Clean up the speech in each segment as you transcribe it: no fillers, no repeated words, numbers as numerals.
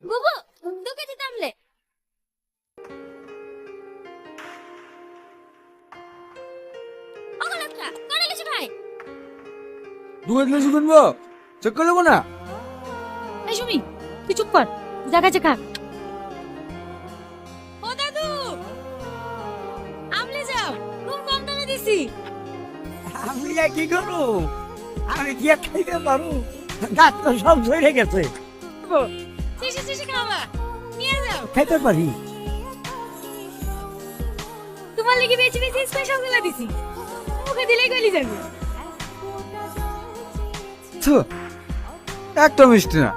বুবু 2 কেজি তামলে। ওগুলোটা করে গেছে ভাই। 2 কেজি লেসু কিনবো, চেক করে নেবো না? এই সুমি তুই চুপ কর, জায়গা খা। ও দাদু আমলে যাও, খুব কম দামে দিছি। আমি আর কি করবো? আমি কি আর খাইতে পারবো? গাছ তো সব ঝরে গেছে। শিশি শিশি খাওয়া নিয়ে যাও। খাইতে পারি? তোমার লাগি বেশি বেশি স্পেশাল গুলা দিছি, মুখে দিলেই গলি যাবে। তো একটা মিষ্টি না।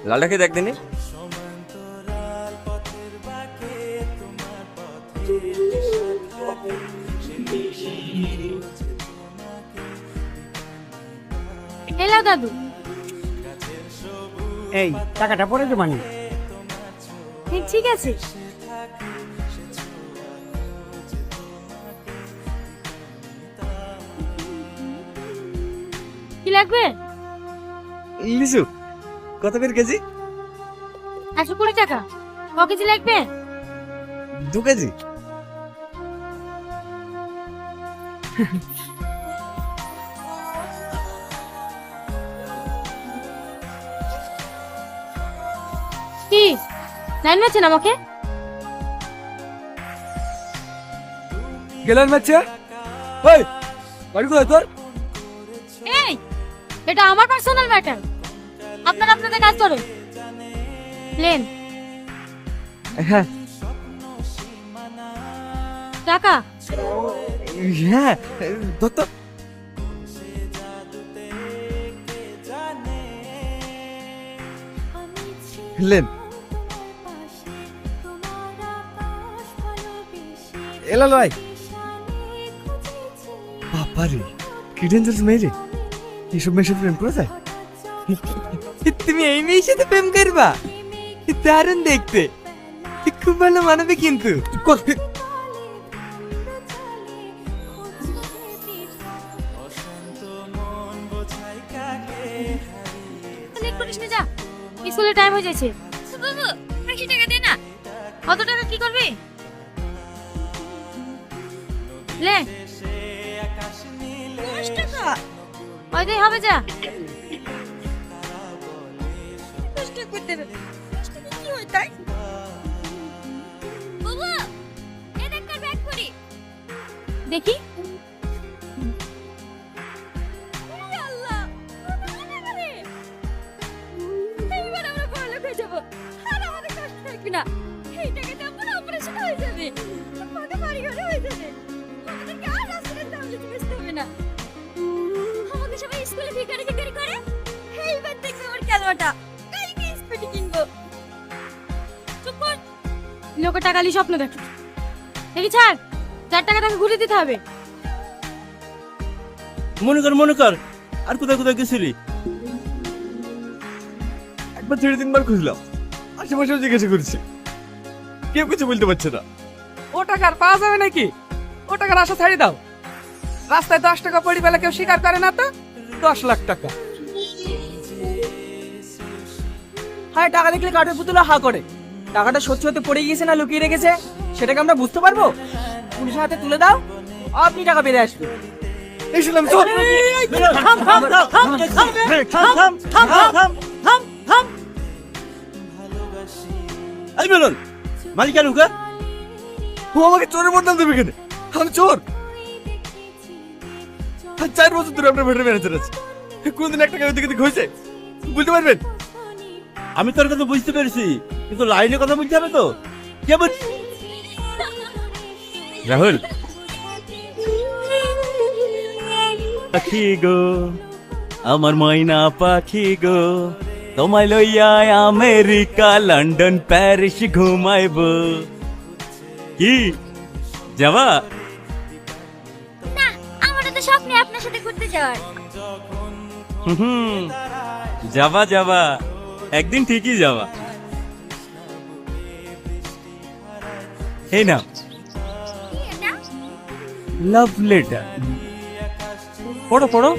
লালটাকে দেখ দিনি। এলাও দাদু। এই টাকাটা পরে জমা নি। ঠিক আছে। কি লাগবে? লিচু কত করে কেজি? 120 টাকা। ক কেজি লাগবে? 2 কেজি। কি লাইন মারছেন আমাকে? গেলেন মারছে? ওই বাড়ি কোথায় তোর? এই এটা আমার পার্সোনাল ম্যাটার, আপনারা আপনাদের কাজ করুন। লেন হ্যাঁ টাকা। হ্যাঁ দত্ত। লেন। এলা লয়। বাবারে কি ডেঞ্জারাস মেয়ে রে, এইসব মেয়ের সাথে প্রেম করা যায়? তুমি এই মেয়ের সাথে প্রেম করবা? দারুণ দেখতে, খুব ভালো মানাবে কিন্তু। লেট করিস না, যা স্কুলে টাইম হয়ে যাচ্ছে। বাবু 80 টাকা দে না। কত টাকা কি করবি? লে 10 টাকা ওই দে হবে, যা 10 টাকা করতে হবে। 10 টাকা কি হয় তাই? বাবু এই দেখ কার ব্যাগ করি দেখি। আল্লাহ মনে করে এইবার আমরা বড়লোক হয়ে যাবো, আর আমাদের কষ্ট থাকবে না। এই টাকাতে আমার অপারেশন হয়ে যাবে, আমাদের বাড়ি ঘরে হয়ে যাবে, আমাদেরকে আর রাস্তায় দাম দিতে বসতে হবে না। আমাদের সবাই স্কুলে ভিখারি ভিখারি করে, এইবার দেখবে আমার খেলোয়াটা কালকে স্কুটি কিনবো। চুপ কর, লোকের টাকা নিয়ে স্বপ্ন দেখো দেখি। ছাড়, 4 টাকা তাকে ঘুরে দিতে হবে। মনে কর আর কোথায় কোথায় গেছিলি? একবার 3-3 বার খুঁজলাম, আশেপাশেও জিজ্ঞাসা করছি, কেউ কিছু বলতে পারছে না। ও টাকা আর পাওয়া যাবে নাকি? ও টাকার আশা ছাড়ি দাও। রাস্তায় 10 টাকা পড়ি বেলা কেউ স্বীকার করে না তো? 10 লাখ টাকা। হ্যাঁ, টাকা দেখলে কাঠের পুতুলা হা করে। টাকাটা সত্যি হতে পড়ে গিয়েছে না লুকিয়ে রেখেছে সেটাকে আমরা বুঝতে পারবো? পুলিশের হাতে তুলে দাও, আপনি টাকা বেরিয়ে আসবে। এই শুনলাম চল। এই বলুন মালিক কেন হুকা? ও আমাকে চোরের বদনাম দেবে কেন? আমি চোর? আর 4 বছর ধরে আপনার ভেতরে ম্যানেজার আছে, কোনদিন একটা কেউ দিকে হয়েছে বলতে পারবেন? আমি তোর কথা বুঝতে পেরেছি, কিন্তু লাইনে কথা বলতে হবে তো। কেমন রাহুল? পাখি গো আমার ময়না পাখি গো, তোমায় লইয়া আমেরিকা লন্ডন প্যারিস ঘুমাইব। কি যাবা? না, আমারও তো স্বপ্নে আপনার সাথে ঘুরতে যাওয়ার। যাবা যাবা, একদিন ঠিকই যাবা। এই না লাভ লেটার, পড়ো পড়ো।